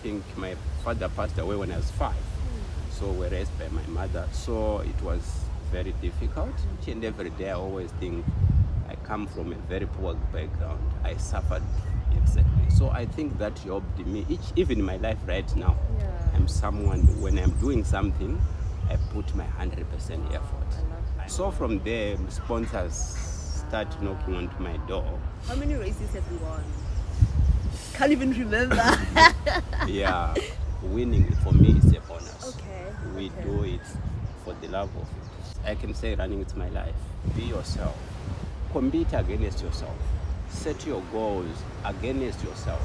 think my father passed away when I was 5. So we're raised by my mother. So it was very difficult. Each and every day I always think I come from a very poor background. I suffered exactly. So I think that helped me. Even in my life right now, I'm someone, when I'm doing something, I put my 100% effort. So from there, sponsors start knocking onto my door. How many races have you won? Can't even remember. Yeah, winning for me is a bonus. Okay. We do it for the love of it. I can say running is my life. Be yourself. Compete against yourself. Set your goals against yourself.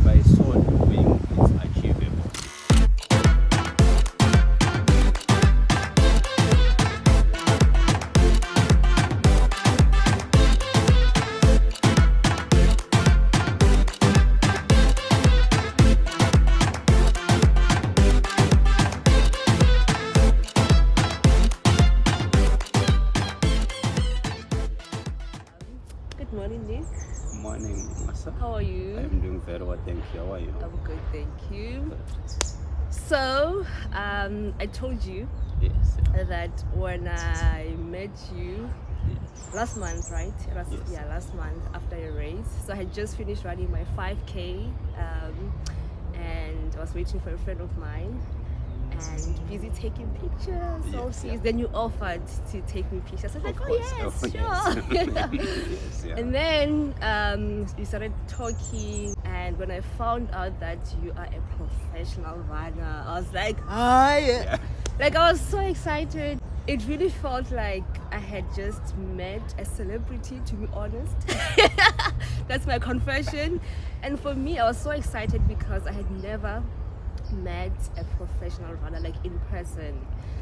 By so doing, it's achievable. Good morning, Nick. Morning, Masa. How are you? I'm doing very well, thank you. How are you? I'm good, thank you. So, I told you Yes. that when I met you last month, right? Yes. Yeah, last month after a race. So I had just finished running my 5K and I was waiting for a friend of mine and busy taking pictures. So then you offered to take me pictures. I was like, oh yes, sure. Yes, yeah. And then we started talking, and when I found out that you are a professional runner, I was like, hi! Yeah. Like, I was so excited. It really felt like I had just met a celebrity, to be honest. That's my confession. And for me, I was so excited because I had never met a professional runner, like in person.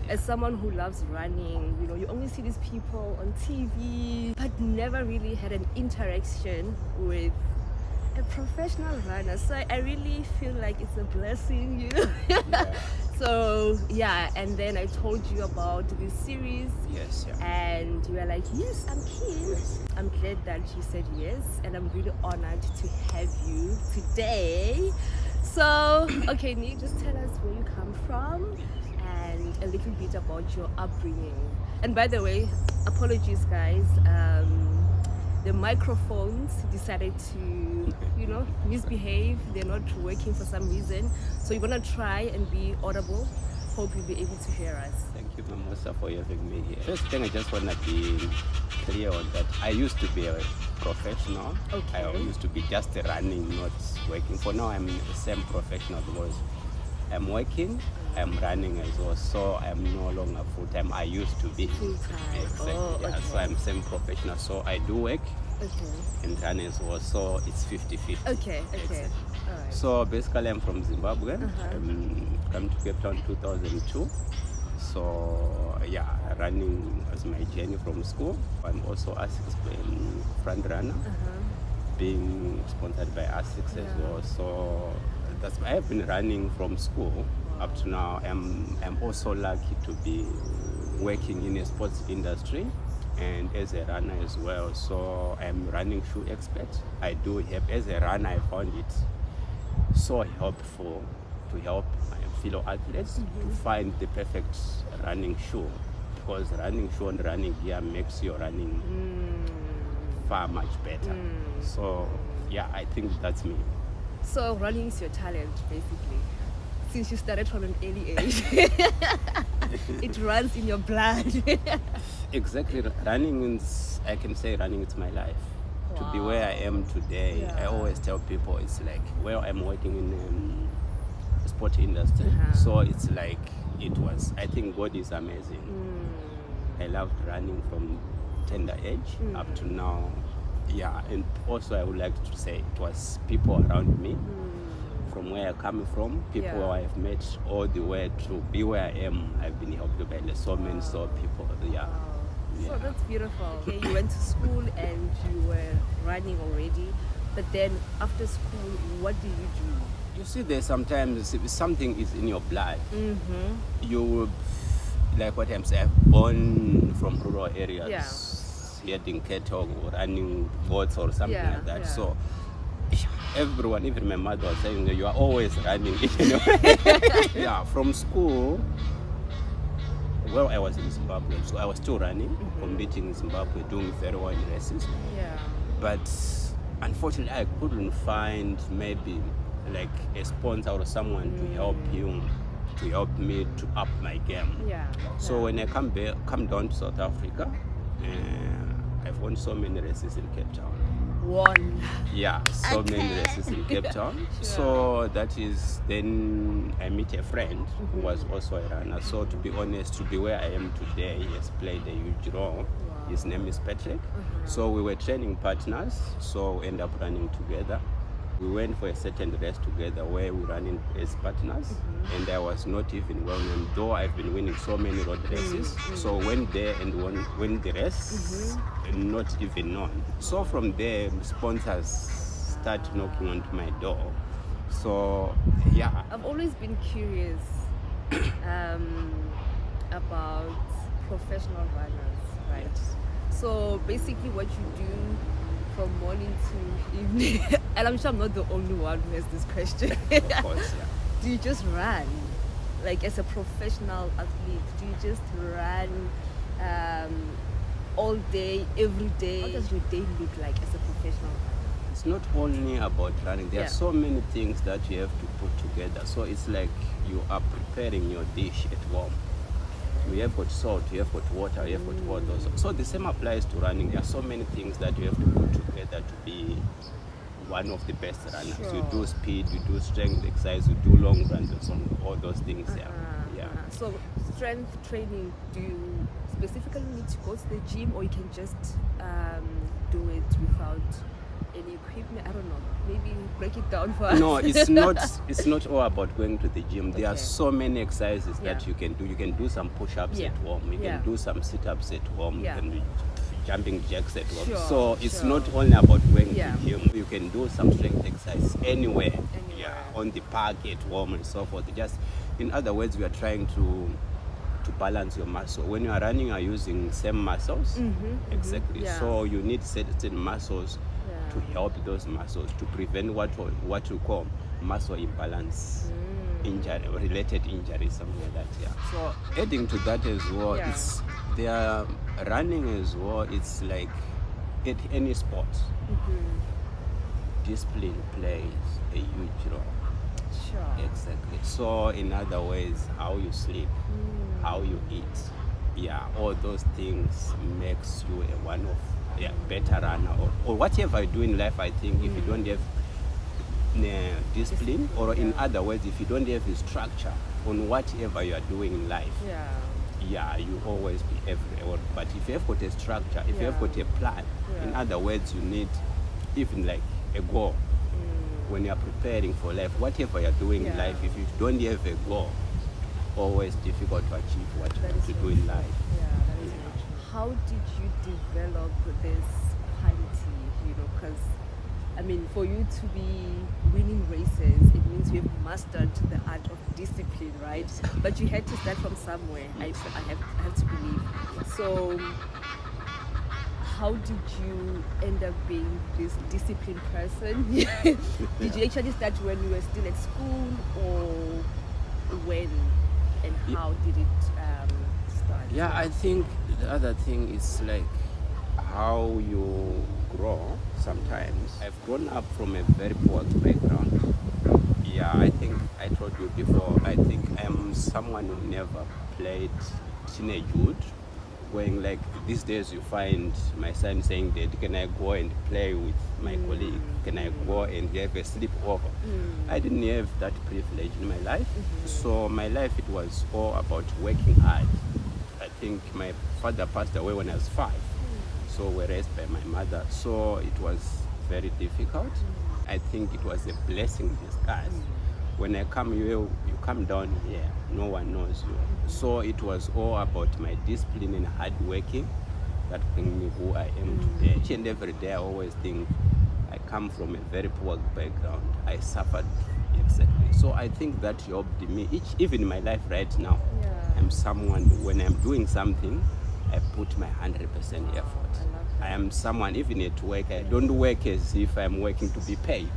As someone who loves running, you know, you only see these people on TV, but never really had an interaction with a professional runner. So I really feel like it's a blessing, you know. Yeah. So yeah, and then I told you about this series. Yes, yeah. And you were like, yes, I'm keen. Yes. I'm glad that you said yes, and I'm really honored to have you today. So, okay, Nick, just tell us where you come from and a little bit about your upbringing. And by the way, apologies, guys. The microphones decided to, you know, misbehave. They're not working for some reason. So we're gonna try and be audible. Hope you'll be able to hear us. Thank you, Mamosa, for having me here. First thing, I just want to be clear on that. I used to be a professional. Okay. I used to be just running, not working. For now, I'm the same professional because I'm working, I'm running as well. So I'm no longer full-time. I used to be. Full-time. Exactly. Oh, Yeah. okay. So I'm same professional. So I do work and run as well. So it's 50-50. Okay. Exactly. All right. So basically, I'm from Zimbabwe. Come to Cape Town 2002. So yeah, running was my journey from school. I'm also ASICS playing front runner, being sponsored by ASICS as well. So that's why I've been running from school up to now. I'm also lucky to be working in a sports industry and as a runner as well. So I'm running shoe expert. I do help as a runner. I found it so helpful to help my fellow athletes to find the perfect running shoe, because running shoe and running gear makes your running far much better. So yeah, I think that's me. So running is your talent, basically. Since you started from an early age, it runs in your blood. Exactly, running is, I can say running is my life. To be where I am today, I always tell people it's like, well, I'm working in the sport industry. So it's like, I think God is amazing. I loved running from tender age up to now. Yeah, and also I would like to say it was people around me, from where I'm coming from, people I've met all the way to be where I am. I've been helped by so many people. Yeah. So that's beautiful. Okay, you went to school and you were running already, but then after school, what do you do? You see, there's sometimes if something is in your blood, you, like what I'm saying, born from rural areas, herding cattle or running goats or something like that. So everyone, even my mother was saying, you are always running. Yeah, from school, well, I was in Zimbabwe, so I was still running, competing in Zimbabwe, doing very well in races. Yeah. But unfortunately, I couldn't find maybe like a sponsor or someone to help me to up my game. Yeah. So when I come down to South Africa, I've won so many races in Cape Town. One. Yeah, so many races in Cape Town. Sure. So that is, then I meet a friend who was also a runner. So to be honest, to be where I am today, he has played a huge role. Wow. His name is Patrick. So we were training partners, so we ended up running together. We went for a certain race together where we ran in as partners, and I was not even well known, though I've been winning so many road races. So went there and won the race, not even known. So from there, sponsors start knocking onto my door. So yeah. I've always been curious about professional runners, right? Yes. So basically what you do from morning to evening, and I'm sure I'm not the only one who has this question. Of course, yeah. Do you just run? Like as a professional athlete, do you just run all day, every day? What does your day look like as a professional runner? It's not only about running. There Yeah. are so many things that you have to put together. So it's like you are preparing your dish at home. You have got salt, you have got water, you have got all those. So the same applies to running. There are so many things that you have to put together to be one of the best runners. Sure. You do speed, you do strength exercise, you do long runs and so on, all those things. Yeah. So strength training, do you specifically need to go to the gym, or you can just do it without any equipment? I don't know. Maybe break it down for us. No, it's not. It's not all about going to the gym. There are Okay. so many exercises that Yeah. you can do. You can do some push-ups Yeah. at home. You Yeah. can do some sit-ups at home. Yeah. You can do jumping jacks at home. Sure, So it's sure. not only about going Yeah. to the gym. You can do some strength exercise anywhere. Anywhere. Yeah, on the park, at home, and so forth. Just, in other words, we are trying to balance your muscle. When you are running, you are using same muscles. Exactly. Yeah. So you need certain muscles Yeah. to help those muscles to prevent what you call muscle imbalance, related injuries, something like that. Yeah. So adding to that as well, Yeah. their running as well. It's like at any sport, discipline plays a huge role. Sure. Exactly. So in other ways, how you sleep, how you eat, yeah, all those things makes you one of better runner or whatever you do in life. I think if you don't have discipline, or in other words, if you don't have a structure on whatever you are doing in life, Yeah. you always be everywhere. But if you have got a structure, if you have Yeah. got a plan, in Yeah. other words, you need even like a goal. When you are preparing for life, whatever you're doing in Yeah. life, if you don't have a goal, always difficult to achieve what you That want is to do very in true. life. Yeah, that is very true. How did you develop this quality? Because I mean, for you to be winning races, it means you have mastered the art of discipline, right? But you had to start from somewhere. I have to believe. So, how did you end up being this disciplined person? Did you actually start when you were still at school, or when and how did it start? Yeah, I think the other thing is like how you grow sometimes. I've grown up from a very poor background. Yeah, I think I told you before, I think I'm someone who never played teenagehood. Going like these days, you find my son saying that, can I go and play with my colleague? Can I go and have a sleepover? I didn't have that privilege in my life. So my life, it was all about working hard. I think my father passed away when I was 5. So we were raised by my mother. So it was very difficult. I think it was a blessing in disguise. When I come here, you come down here, no one knows you. So it was all about my discipline and hard working that bring me who I am today. Each and every day I always think I come from a very poor background. I suffered exactly. So I think that helped me. Even in my life right now, I'm someone, when I'm doing something, I put my 100% effort. I am someone, even at work, I don't work as if I'm working to be paid.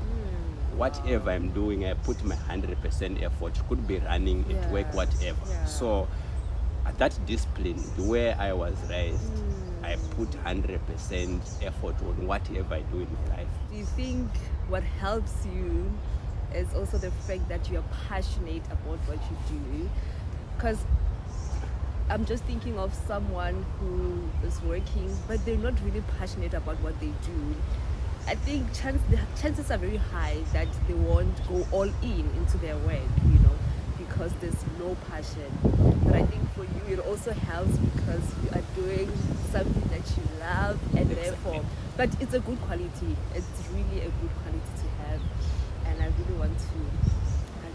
Whatever I'm doing, I put my 100% effort. Could be running, at work, whatever. Yeah. So that discipline, where I was raised, I put 100% effort on whatever I do in my life. Do you think what helps you is also the fact that you're passionate about what you do? Because I'm just thinking of someone who is working, but they're not really passionate about what they do. I think the chances are very high that they won't go all into their work, because there's no passion. But I think for you, it also helps because you are doing something that you love, and therefore, but it's a good quality. It's really a good quality to have, and I really want to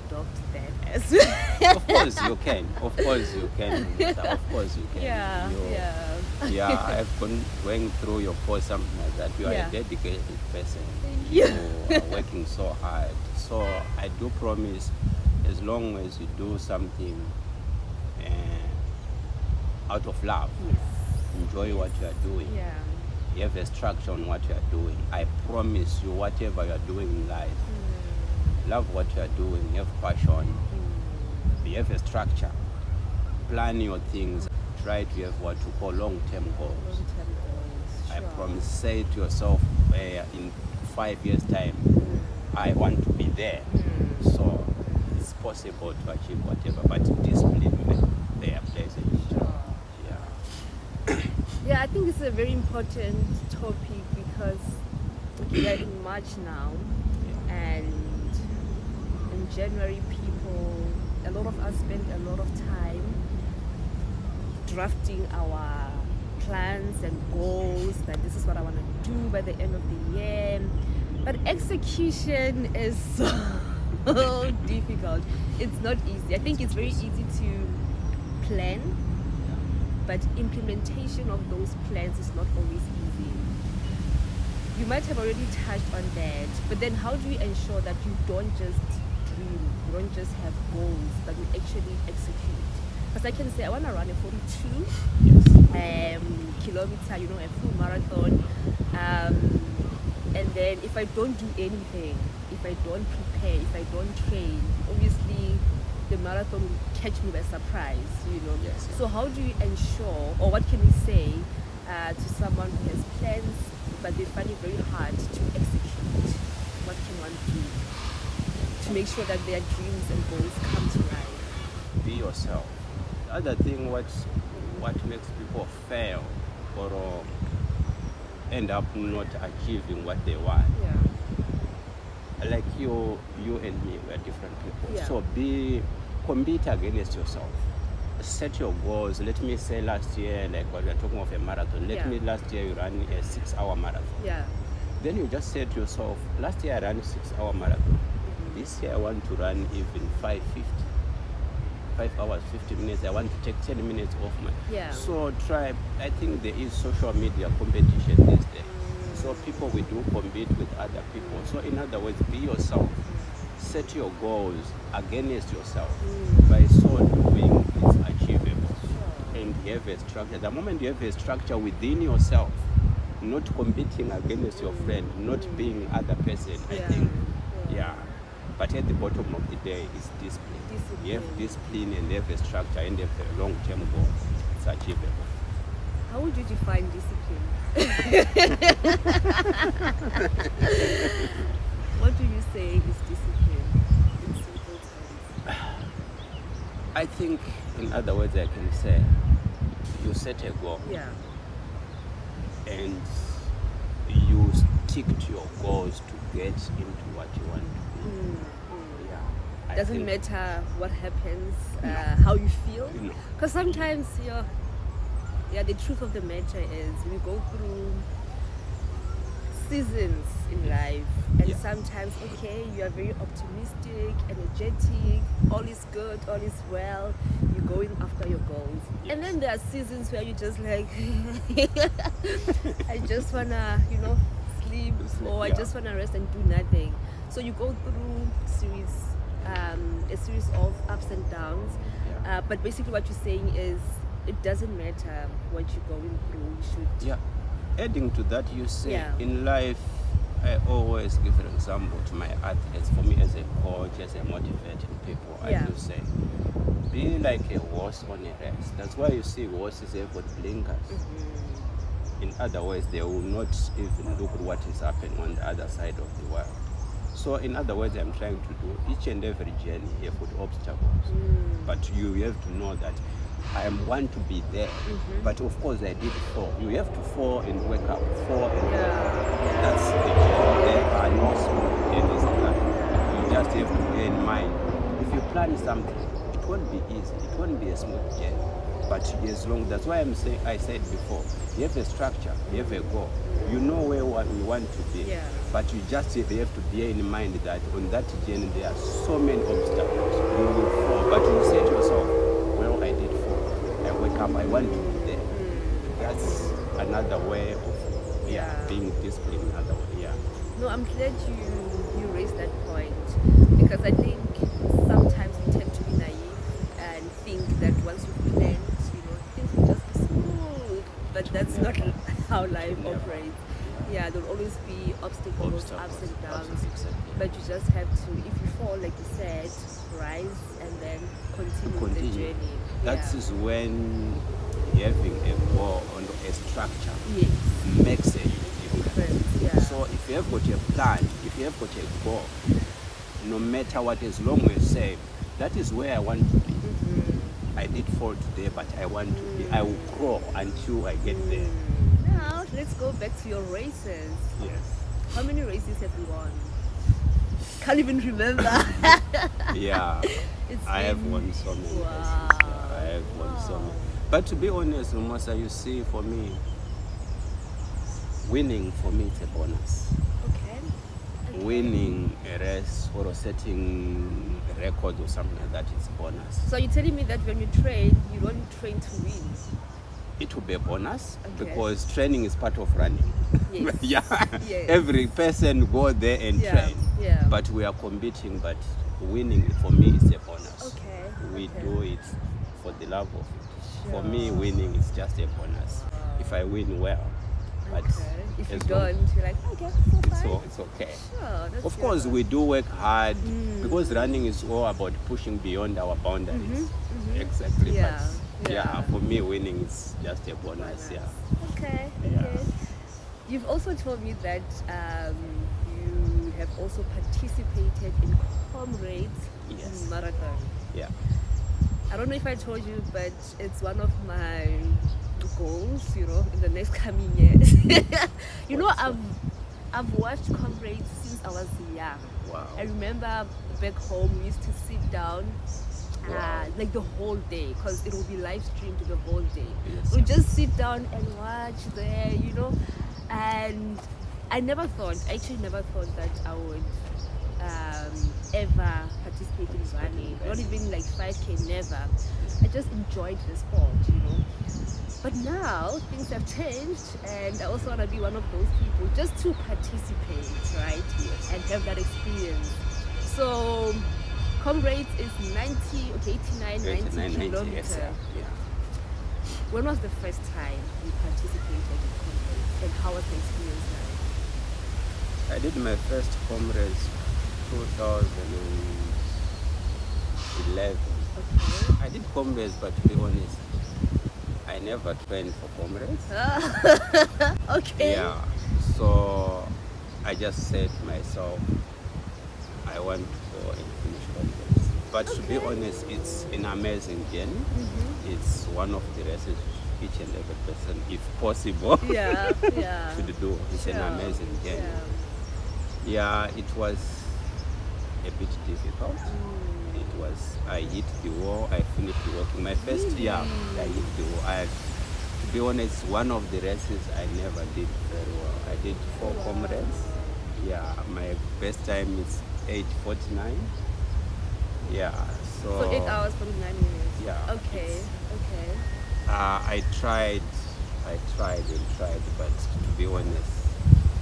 adopt that as well. Of course you can. Of course you can. Of course you can. Yeah, I've going through your course, something like that. You are a dedicated person. You are working so hard. So I do promise, as long as you do something out of love, enjoy what you are doing. You have a structure on what you are doing. I promise you, whatever you are doing in life, love what you are doing, you have passion, you have a structure, plan your things, try to have what you call long-term goals. I promise, say to yourself, in 5 years' time, I want to be there. So it's possible to achieve whatever, but discipline there plays a huge role. Yeah, I think it's a very important topic because we are in March now, and in January, a lot of us spend a lot of time drafting our plans and goals, that this is what I want to do by the end of the year. But execution is so difficult. It's not easy. I think it's very easy to plan, but implementation of those plans is not always easy. You might have already touched on that, but then how do you ensure that you don't just dream, you don't just have goals, but you actually execute? Because I can say I want to run a 42 kilometer, a full marathon, and then if I don't do anything, if I don't prepare, if I don't train, obviously the marathon will catch me by surprise, So how do you ensure, or what can you say to someone who has plans but they find it very hard to execute? What can one do to make sure that their dreams and goals come to life? Be yourself. The other thing, what makes people fail or end up not achieving what they want. Like you and me, we are different people. So compete against yourself. Set your goals. Let me say last year, like when we are talking of a marathon, last year you ran a 6-hour marathon. Then you just say to yourself, last year I ran a 6-hour marathon. This year I want to run even 5 hours, 50 minutes. I want to take 10 minutes off So try. I think there is social media competition these days. So people will do compete with other people. So in other words, be yourself. Set your goals against yourself. By so doing, it's achievable. And you have a structure. The moment you have a structure within yourself, not competing against your friend, not being other person, I think, But at the bottom of the day, it's discipline. You have discipline and you have a structure and you have a long-term goal. It's achievable. How would you define discipline? What do you say is discipline in simple terms? I think, in other words, I can say, you set a goal. And you stick to your goals to get into what you want to be. Doesn't matter what happens, how you feel. Because sometimes, the truth of the matter is we go through seasons in life, and sometimes, you are very optimistic, energetic, all is good, all is well, you're going after your goals. And then there are seasons where you just like, I just wanna, sleep, or I just wanna rest and do nothing. So you go through a series of ups and downs, but basically what you're saying is it doesn't matter what you're going through, you should. Adding to that, you say in life, I always give an example to my athletes. For me, as a coach, as a motivating people, I do say, be like a horse on a race. That's why you see horses have got blinkers. In other words, they will not even look at what is happening on the other side of the world. So in other words, I'm trying to do each and every journey have got obstacles. But you have to know that I want to be there. But of course I did fall. You have to fall and wake up, fall and wake up. That's the journey. There are no smooth journeys in life. You just have to bear in mind, if you plan something, it won't be easy, it won't be a smooth journey. But as long, that's why I said before, you have a structure, you have a goal, you know where you want to be. But you just have to bear in mind that on that journey there are so many obstacles. You will fall, but you say to yourself, well, I did fall. I wake up, I want to be there. That's another way of being disciplined. Another way, No, I'm glad you raised that point, because I think sometimes we tend to be naive and think that once you've planned, things will just be smooth. But that's not how life operates. There'll always be obstacles, ups and downs. But you just have to, if you fall, like you said, rise and then continue the journey. That is when having a goal and a structure makes a huge difference. So if you have got a plan, if you have got a goal, no matter what, as long as you say, that is where I want to be. I did fall today, but I want to be. I will grow until I get there. Now, let's go back to your races. Yes. How many races have you won? Can't even remember. I have won so many races. I have won so many. But to be honest, Rumosa, you see, for me, winning for me is a bonus. Okay. Winning a race or setting a record or something like that is a bonus. So you're telling me that when you train, you don't train to win? It will be a bonus because training is part of running. Yes. Every person go there and train. But we are competing, but winning for me is a bonus. We do it for the love of it. For me, winning is just a bonus. If I win, well. But if you don't, you're like, okay, it's okay. Of course, we do work hard because running is all about pushing beyond our boundaries. Exactly. But for me, winning is just a bonus. Okay. You've also told me that you have also participated in Comrades Marathon. I don't know if I told you, but it's one of my goals, in the next coming years. I've watched Comrades since I was young. I remember back home we used to sit down like the whole day, because it will be live streamed the whole day. We'll just sit down and watch there, and I actually never thought that I would ever participate in running, not even like 5K, never. I just enjoyed the sport, But now things have changed, and I also want to be one of those people just to participate, right? And have that experience. So Comrades is 89, 90 kilometers. When was the first time you participated in Comrades, and how was the experience like? I did my first Comrades 2011. I did Comrades, but to be honest, I never trained for Comrades. So I just said to myself, I want to go and finish Comrades. But to be honest, it's an amazing journey. It's one of the races each and every person, if possible, should do. It's an amazing journey. It was a bit difficult. I hit the wall. I finished working my first year. I hit the wall. To be honest, one of the races I never did very well. I did 4 Comrades. My best time is 8:49. So 8 hours 49 minutes. Okay. I tried, but to be honest,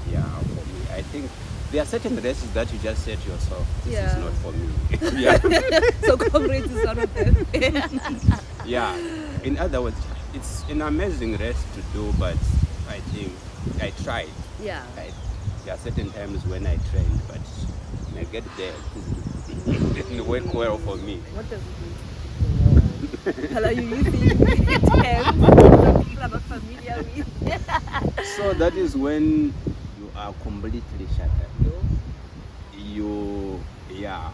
for me, I think there are certain races that you just say to yourself, this is not for me. So Comrades is one of them. In other words, it's an amazing race to do, but I think I tried. there are certain times when I train, but when I get there, it didn't work well for me. What does it mean to keep the wall? Hello, you using terms that people are not familiar with? So that is when you are completely shattered. You, yeah,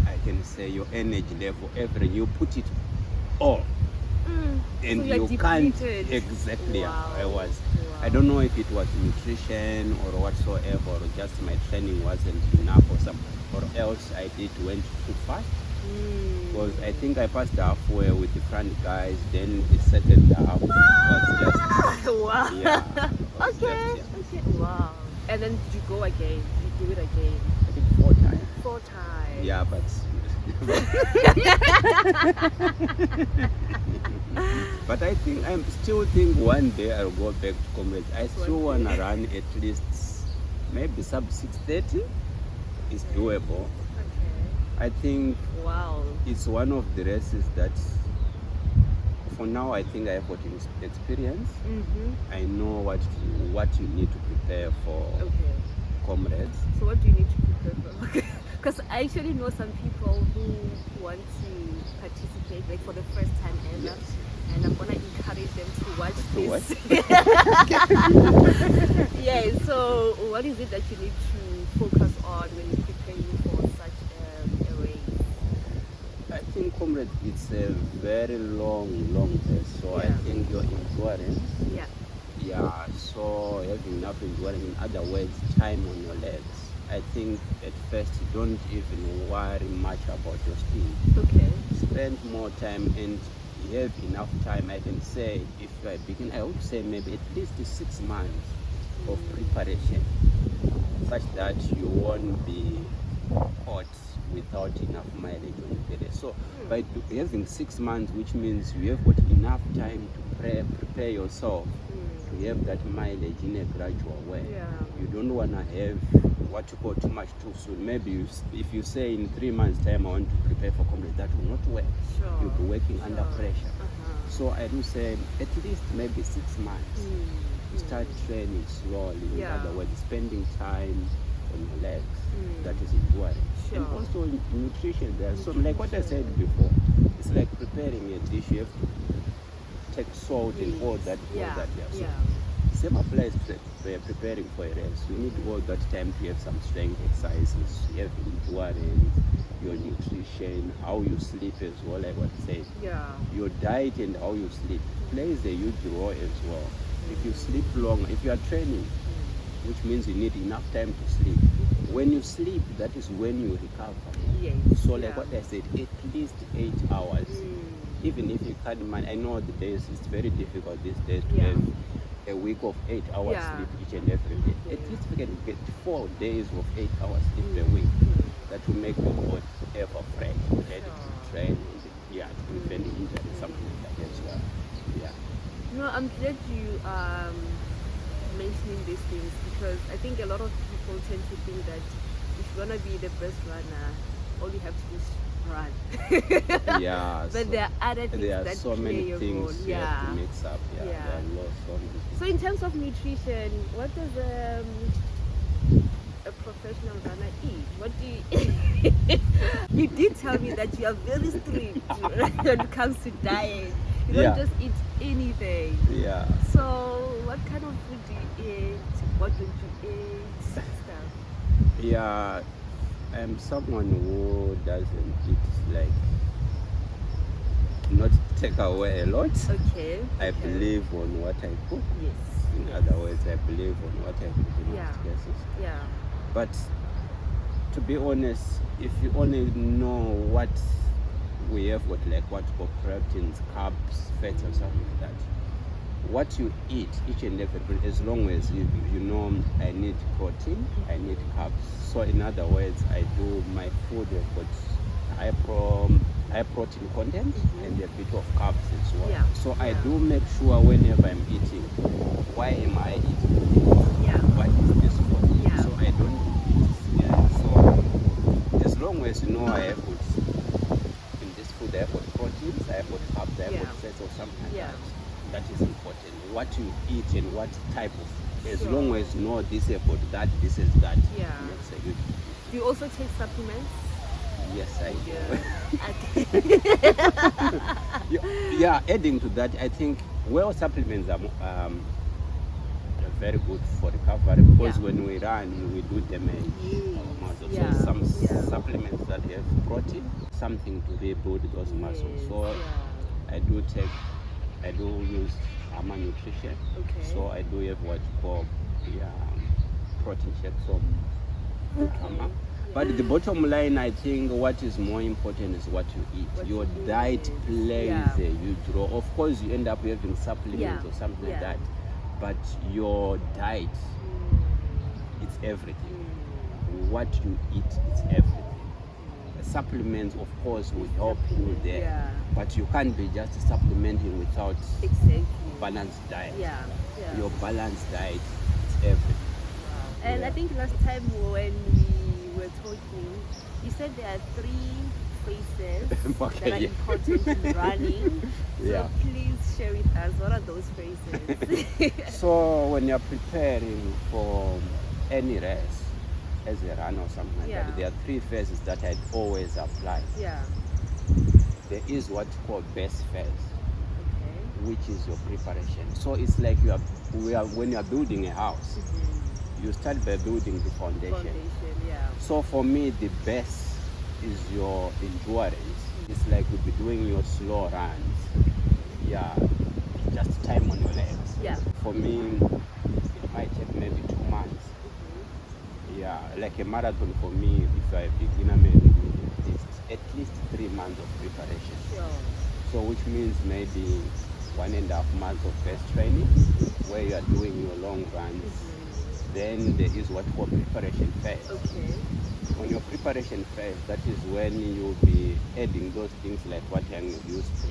I can say your energy level, everything, you put it all. And So you're you can't depleted. exactly. Wow. I was. Wow. I don't know if it was nutrition or whatsoever, or just my training wasn't enough, or else I went too fast. Because I think I passed halfway with the front guys, then the second half was just Wow. yeah. Was Okay. just, Okay. Wow. And then did you go again? Did you do it again? I think 4 times. 4 times. Yeah, but but I think still think one day I'll go back to comrades. I still One day. wanna run at least maybe sub 6:30. It's doable. Okay. I think Wow. it's one of the races that for now I think I have got experience. I know what you need to prepare for Okay. comrades. So what do you need to prepare for? Because I actually know some people who want to participate like for the first time ever. Yes. And I'm gonna encourage them to watch To this. Yeah, so what is it that you need to focus on when you're preparing for such a race? I think comrades, it's a very long race. So I Yeah. think your endurance. Yeah. Yeah, so having enough endurance, in other words, time on your legs. I think at first you don't even worry much about your speed. Okay. Spend more time and you have enough time. I can say if you are a beginner, I would say maybe at least 6 months of preparation, such that you won't be caught without enough mileage on the race. So by having 6 months, which means you have got enough time to prepare yourself to have that mileage in a gradual way. Yeah. You don't want to have what you call too much too soon. Maybe if you say in 3 months time I want to prepare for comrades, that will not work. Sure. You'll be working under pressure. So So I do say at least maybe 6 months. You start training slowly. In other words, spending time on your legs. That is important. Sure. And also nutrition. There are some, like what I said before. It's like preparing a dish. You have to take salt and all that. Yeah. So same applies to preparing for a race. You need all that time to have some strength exercises. You have endurance, your nutrition, how you sleep as well. Like what I said. Yeah. Your diet and how you sleep plays a huge role as well. If you sleep long, if you are training, which means you need enough time to sleep. When you sleep, that is when you recover. Yes. So like what I said, at least 8 hours. Even if you can't manage, I know the days, it's very difficult these days to have a week of 8 hours sleep each and every day. At least we can get 4 days of 8 hours sleep a week. That will make your body ever fresh, ready to train, to prevent injury, something like that as well. Yeah. No, I'm glad you mentioning these things, because I think a lot of people tend to think that if you want to be the best runner, all you have to do is run. Yeah. But there are other things there are that so play many a things role. you have to mix up. There are so many things. So in terms of nutrition, what does a professional runner eat? What do you You did tell me that you are very strict when it comes to diet. You don't just eat anything. Yeah. So what kind of food do you eat? What don't you eat? Stuff. Yeah, I'm someone who doesn't eat, like, not take away a lot. Okay. I believe on what I cook. Yes. In other words, I believe on what I cook in most cases. Yeah. But to be honest, if you only know what we have got, like what we call proteins, carbs, fats, or something like that, what you eat each and every day, as long as you know I need protein, I need carbs. So in other words, I do my food have got high protein content and a bit of carbs as well. Yeah. So I do make sure whenever I'm eating, why am I eating? What is this for? So I don't eat. So as long as you know I have got in this food, I have got proteins, I have got carbs, I have got fats or something like that. That is important. What you eat and what type of As long as know this about that, this is that. Yeah. Makes a huge difference. Do you also take supplements? Yes, I do. Yeah. Yeah, adding to that, I think supplements are very good for recovery because when we run, we do damage our muscles. So some supplements that have protein, something to rebuild those muscles. So I do use nutrition. Okay. So I do have what you call protein shake from Ama. But the bottom line, I think what is more important is what you eat. Your diet plays a huge role. Of course, you end up having supplements or something like that. But your diet, it's everything. What you eat is everything. The supplements, of course, will help you there. But you can't be just supplementing without balanced diet. Your balanced diet is everything. And I think last time when we were talking, you said there are 3 phases that are important in running. So please share with us, what are those phases? So when you're preparing for any race, as a runner or something like that, there are 3 phases that I'd always apply. There is what you call base phase, which is your preparation. So it's like when you are building a house, you start by building the foundation. So for me, the base is your endurance. It's like you'll be doing your slow runs. Just time on your legs. For me, it might take maybe 2 months. Like a marathon for me, if you're a beginner, maybe at least 3 months of preparation. So which means maybe 1.5 months of base training, where you are doing your long runs. Then there is what we call preparation phase. On your preparation phase, that is when you'll be adding those things like what you used to.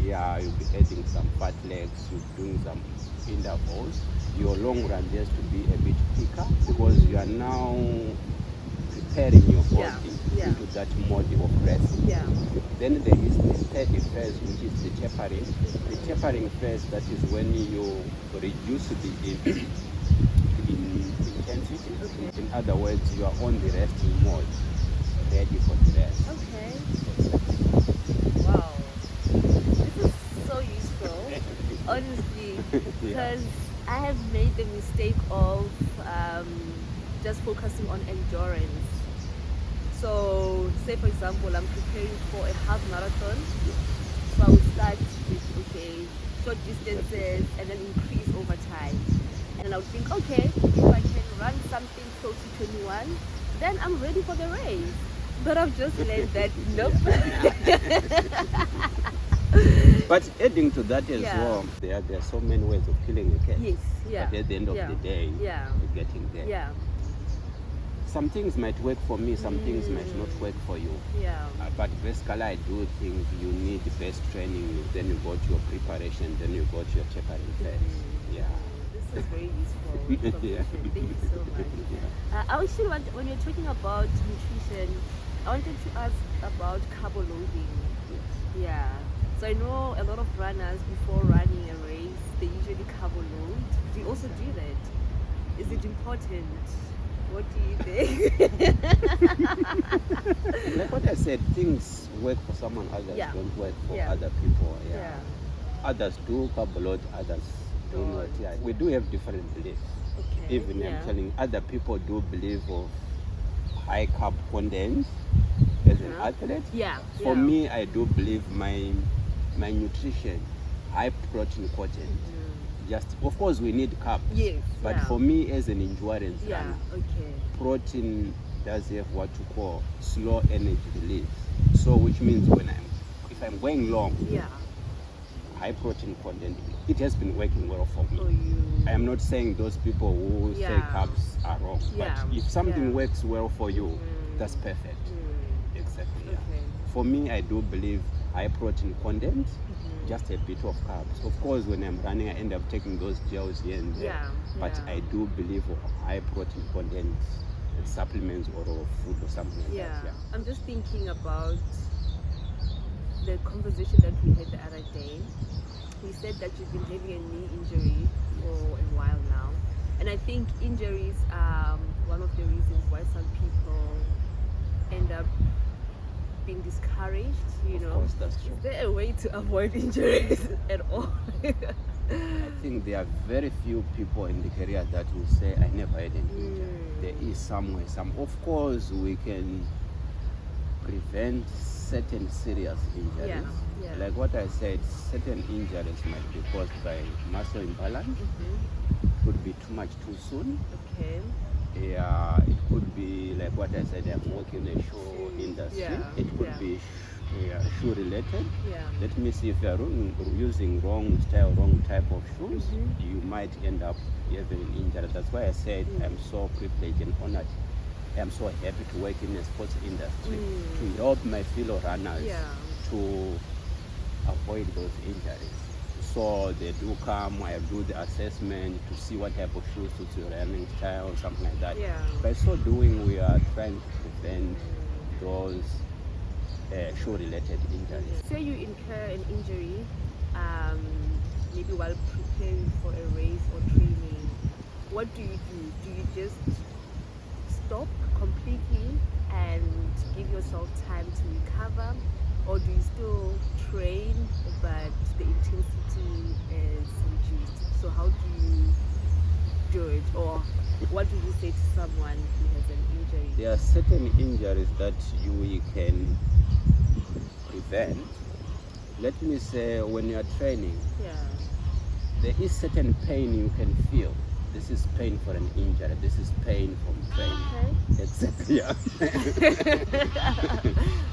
You'll be adding some fat legs, you're doing some intervals. Your long run has to be a bit quicker because you are now preparing your body into that mode of rest. Then there is the steady phase, which is the tapering. The tapering phase, that is when you reduce the intensity. In other words, you are on the resting mode, ready for the rest. Wow. This is so useful, honestly, because I have made the mistake of just focusing on endurance. So, say for example, I'm preparing for a half marathon, so I will start with short distances and then increase over time. And I would think, okay, if I can run something close to 21, then I'm ready for the race. But I've just learned that, nope. But adding to that as well, there are so many ways of killing a cat. But at the end of the day, you're getting there. Some things might work for me, some things might not work for you. But basically, I do think you need the best training, then you go to your preparation, then you go to your tapering phase. This is very useful. Thank you so much. I actually when you're talking about nutrition, I wanted to ask about carbo loading. So I know a lot of runners, before running a race, they usually carbo load. Do you also do that? Is it important? What do you think? Like what I said, things work for someone, others don't work for other people. Others do carbo load, others do not. We do have different beliefs. Even I'm telling other people do believe of high carb content as an athlete. For me, I do believe my nutrition, high protein content. Just, of course, we need carbs. But for me, as an endurance runner, protein does have what you call slow energy release. So, which means if I'm going long, high protein content, it has been working well for me. I am not saying those people who say carbs are wrong, but if something works well for you, that's perfect. Exactly. For me, I do believe high protein content, just a bit of carbs. Of course, when I'm running, I end up taking those gels here and there. But I do believe high protein content supplements or food or something like that. I'm just thinking about the conversation that we had the other day, you said that you've been having a knee injury for a while now. And I think injuries are one of the reasons why some people end up being discouraged, you know. Of course, that's true. Is there a way to avoid injuries at all? I think there are very few people in the career that will say, I never had an injury. There is somewhere, of course, we can prevent certain serious injuries. Yeah. Like what I said, certain injuries might be caused by muscle imbalance. Could be too much too soon. Okay. Yeah, it could be like what I said, I'm working in the shoe industry. Yeah. It could be shoe related. Yeah. Let me see, if you are using wrong style, wrong type of shoes, you might end up having an injury. That's why I said I'm so privileged and honored. I'm so happy to work in the sports industry to help my fellow runners to avoid those injuries. So they do come, I do the assessment to see what type of shoes suits your running style, something like that. Yeah. By so doing, we are trying to prevent those shoe-related injuries. Say you incur an injury, maybe while preparing for a race or training, what do you do? Do you just stop completely and give yourself time to recover? Or do you still train, but the intensity is reduced? So how do you do it? Or what do you say to someone who has an injury? There are certain injuries that you can prevent. Let me say, when you are training, there is certain pain you can feel. This is pain for an injury. This is pain from training. Okay. Exactly.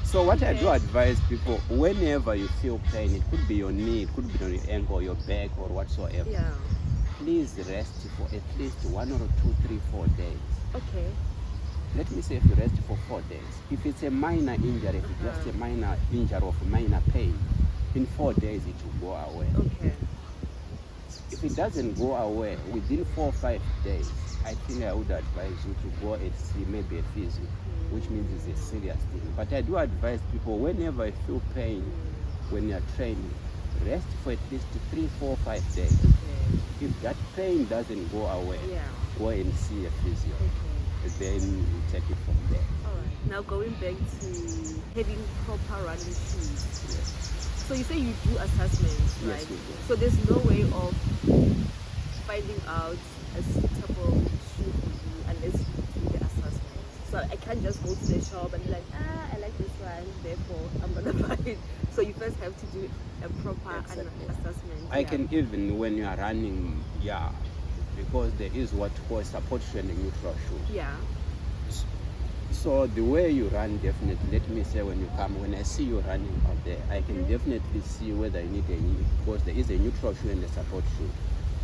So what I do advise people, whenever you feel pain, it could be your knee, it could be on your ankle, your back, or whatsoever. Please rest for at least 1 or 2, 3, 4 days. Okay. Let me say, if you rest for 4 days, if it's a minor injury, if it's just a minor injury of minor pain, in 4 days it will go away. Okay. If it doesn't go away within 4 or 5 days, I think I would advise you to go and see maybe a physio, which means it's a serious thing. But I do advise people, whenever you feel pain when you're training, rest for at least 3, 4, 5 days. Okay. If that pain doesn't go away, go and see a physio. Then you take it from there. Alright. Now going back to having proper running shoes. So you say you do assessments, right? Yes, we do. So there's no way of finding out a suitable shoe for you unless you do the assessment. So I can't just go to the shop and be like, I like this one, therefore I'm gonna buy it. So you first have to do a proper assessment. I can even, when you are running, because there is what calls support shoe and a neutral shoe. So the way you run, definitely, let me say, when I see you running out there, I can definitely see whether you need because there is a neutral shoe and a support shoe.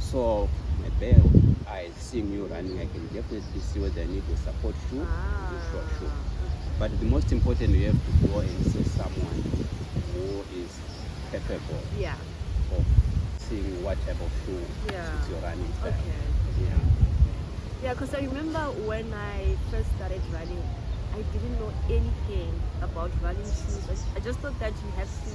So my bare eyes seeing you running, I can definitely see whether I need a support shoe or neutral shoe. But the most important, you have to go and see someone who is capable of seeing what type of shoe suits your running style. Yeah, because I remember when I first started running, I didn't know anything about running shoes. I just thought that you have to,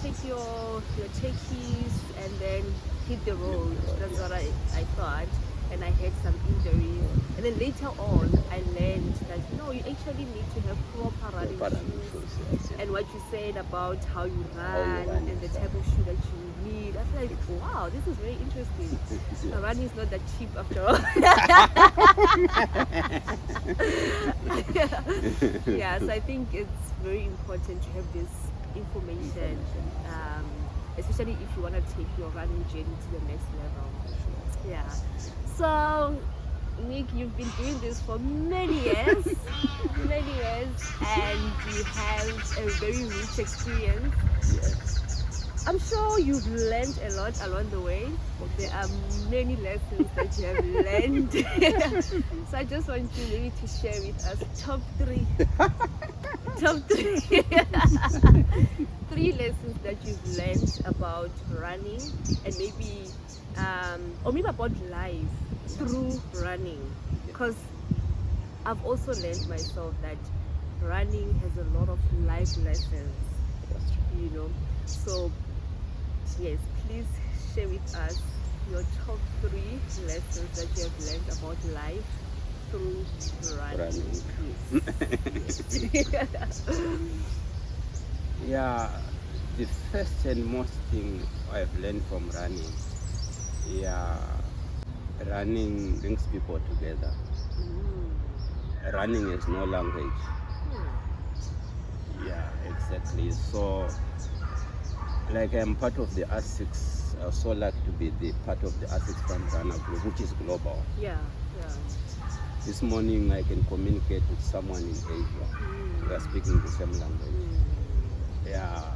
take your techies and then hit the road. That's what I thought. And I had some injuries. And then later on, I learned that, you actually need to have proper running shoes. And what you said about how you run and the type of shoe that you need. I was like, wow, this is very interesting. Running is not that cheap after all. So I think it's very important to have this information, especially if you want to take your running journey to the next level. So Nick, you've been doing this for many years, and you have a very rich experience. I'm sure you've learned a lot along the way. There are many lessons that you have learned. So I just want you maybe to share with us top three 3 lessons that you've learned about running, and maybe about life through running, because I've also learned myself that running has a lot of life lessons you know. So yes, please share with us your top 3 lessons that you have learned about life through running. Yes. Yeah, the first and most thing I've learned from running, yeah, running brings people together. Running is no language. Yeah, exactly. So, like I'm part of the R6, I'm so lucky to be the part of the R6 Front Runner group, which is global. Yeah. This morning I can communicate with someone in Asia. We are speaking the same language. Yeah. Wow.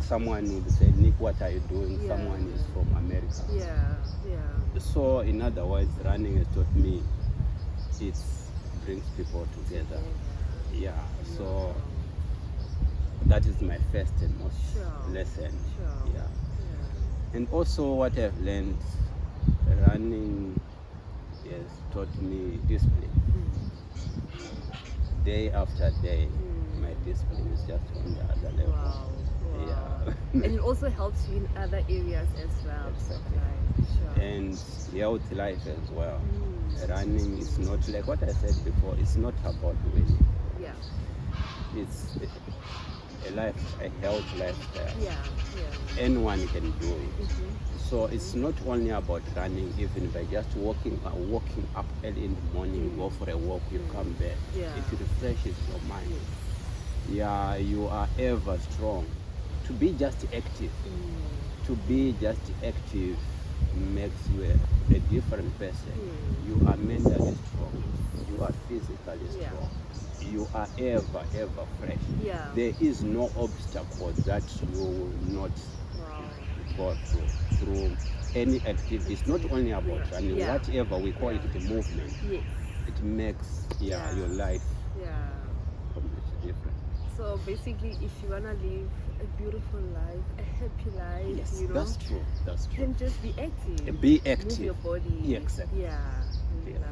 Someone will say, Nick, what are you doing? Yeah. Someone is from America. Yeah. So, in other words, running has taught me it brings people together. Yeah. So that is my first and most lesson. Yeah. And also what I've learned, running has taught me discipline. Day after day, my discipline is just on the other level. Wow. Yeah. And it also helps you in other areas as well. Exactly. And healthy life as well. Running is not, like what I said before, it's not about winning. Yeah. It's a healthy lifestyle. Yeah. Anyone can do it. So it's not only about running, even by just walking up early in the morning, go for a walk, you come back. Yeah. It refreshes your mind. Yeah, you are ever strong. To be just active, makes you a different person. You are mentally strong. You are physically strong. You are ever fresh. Yeah. There is no obstacle that you will not go through any activity. It's not only about running. Whatever we call it, the movement. Yes. It makes your life completely different. So basically, if you wanna live a beautiful life, a happy life, Yes, you know, that's true. then just be active. Be active. Move your body. Yeah, exactly. Yeah.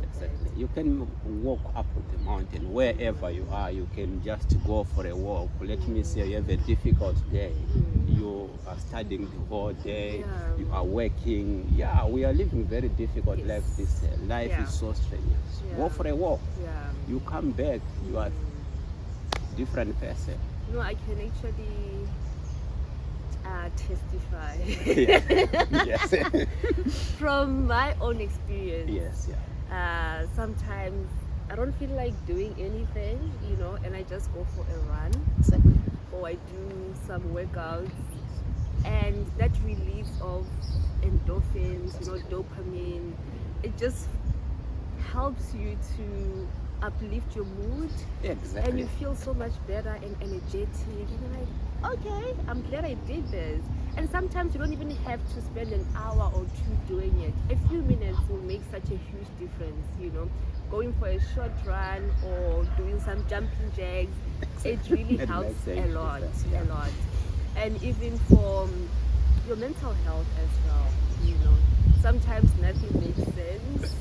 Exactly. You can walk up the mountain wherever you are. You can just go for a walk. Let me say you have a difficult day. You are studying the whole day. You are working. Yeah, we are living very difficult life. This life is so strenuous. Go for a walk. You come back. You are a different person. No, I can actually testify. Yes. From my own experience. Yes. Sometimes I don't feel like doing anything, you know, and I just go for a run. Or I do some workouts, and that release of endorphins, you know, dopamine, it just helps you to uplift your mood. Exactly. And you feel so much better and energetic, and you're like, okay, I'm glad I did this. And sometimes you don't even have to spend an hour or 2 doing it. A few minutes will make such a huge difference, you know. Going for a short run or doing some jumping jacks, it really helps a lot. And even for your mental health as well, you know. Sometimes nothing makes sense.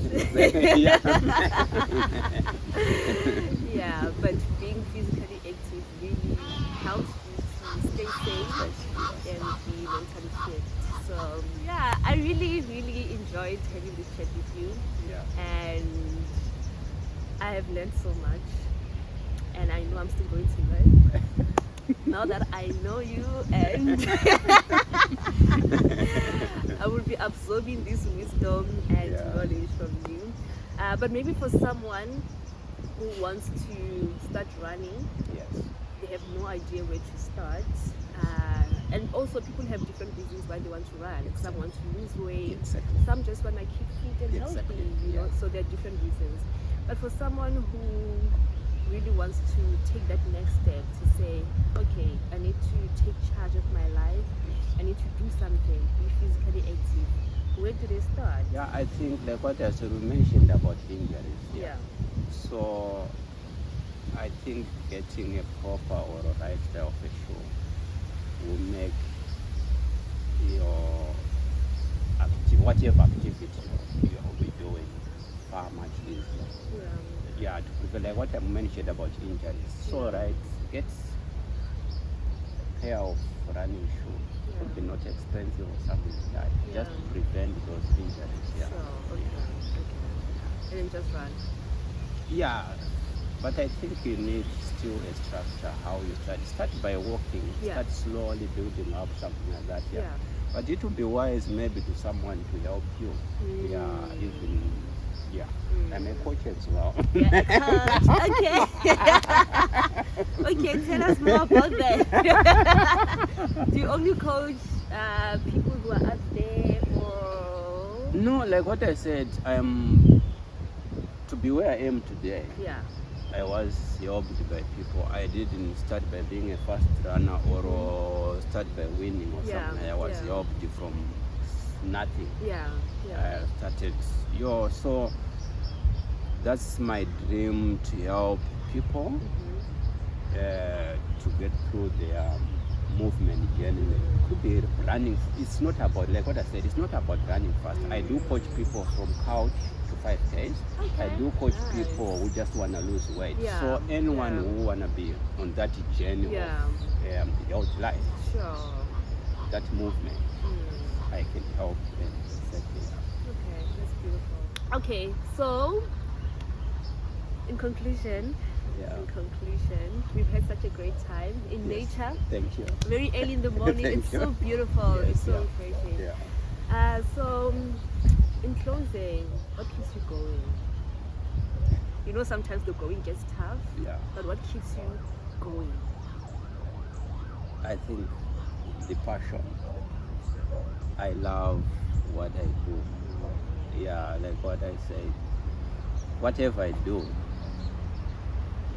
Yeah, but being physically active really helps you to stay safe and be mentally fit. So yeah, I really enjoyed having this chat with you. And I have learned so much, and I know I'm still going to learn. Now that I know you, and I will be absorbing this wisdom and knowledge from you. But maybe for someone who wants to start running, they have no idea where to start. And also people have different reasons why they want to run. Some want to lose weight, some just want to keep fit and healthy, you know, so there are different reasons. But for someone who really wants to take that next step to say, okay, I need to take charge of my life, I need to do something, be physically active, where do they start? Yeah, I think like what I mentioned about injuries. So I think getting a proper or a lifestyle for sure will make your whatever activity you will be doing far much easier. To prevent like what I mentioned about injuries. So get pair of running shoes. Could be not expensive or something like that. Just to prevent those injuries. Yeah. So, okay. And then just run. Yeah, but I think you need still a structure how you start. Start by walking. Start slowly building up something like that. Yeah. But it would be wise maybe to someone to help you. Yeah, even. Yeah, I'm a coach as well. Yeah, a coach. Okay. Okay, tell us more about that. Do you only coach people who are out there, or? No, like what I said, to be where I am today. Yeah. I was helped by people. I didn't start by being a fast runner or start by winning or something. I was helped from nothing. Yeah. I started, so that's my dream, to help people to get through their movement journey. It could be running. It's not about, like what I said, it's not about running fast. I do coach people from couch to 5Ks. I do coach people who just want to lose weight. So anyone who want to be on that journey of health life, that movement, I can help them. Okay, that's beautiful. Okay, so in conclusion, we've had such a great time in nature. Thank you. Very early in the morning. It's so beautiful. It's so refreshing. So in closing, what keeps you going? You know, sometimes the going gets tough. But what keeps you going? I think the passion. I love what I do. Yeah, like what I said. Whatever I do,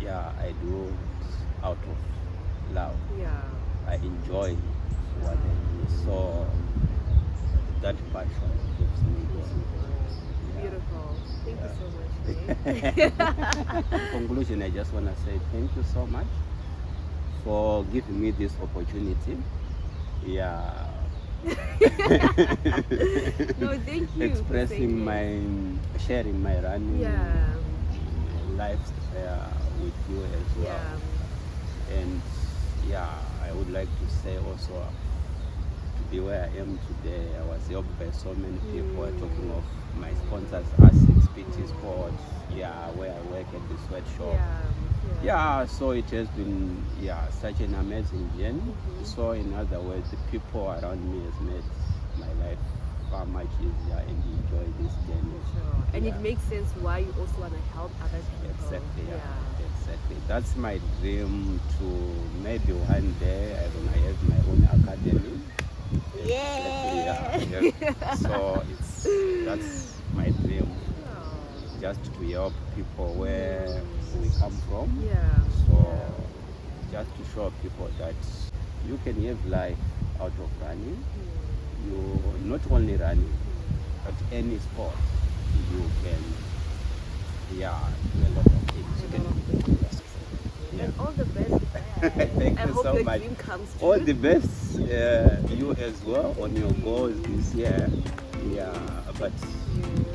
I do it out of love. I enjoy what I do. So that passion keeps me going. Beautiful. Thank you so much. In conclusion, I just want to say thank you so much for giving me this opportunity. No, thank you. Expressing sharing my running life with you as well. And I would like to say also, to be where I am today, I was helped by so many people. Talking of my sponsors, ASICS, PT Sports, where I work at the sweatshop. So it has been such an amazing journey. So in other words, the people around me has made my life far much easier, and enjoy this journey. And it makes sense why you also want to help other people. Exactly. That's my dream, to maybe one day I will have my own academy. So that's my dream, just to help people where we come from. So just to show people that you can have life out of running. You not only running, but any sport you can do a lot of things. You can And all the best. Thank I you hope so your much. dream comes true. All the best, you as well, on your goals this year. But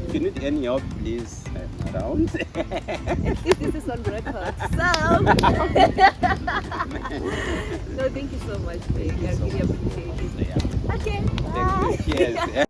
if you need any help, please, I'm around. This is on record. So, no, thank you so much, babe. I really appreciate it. Okay, bye. Thank you. Cheers.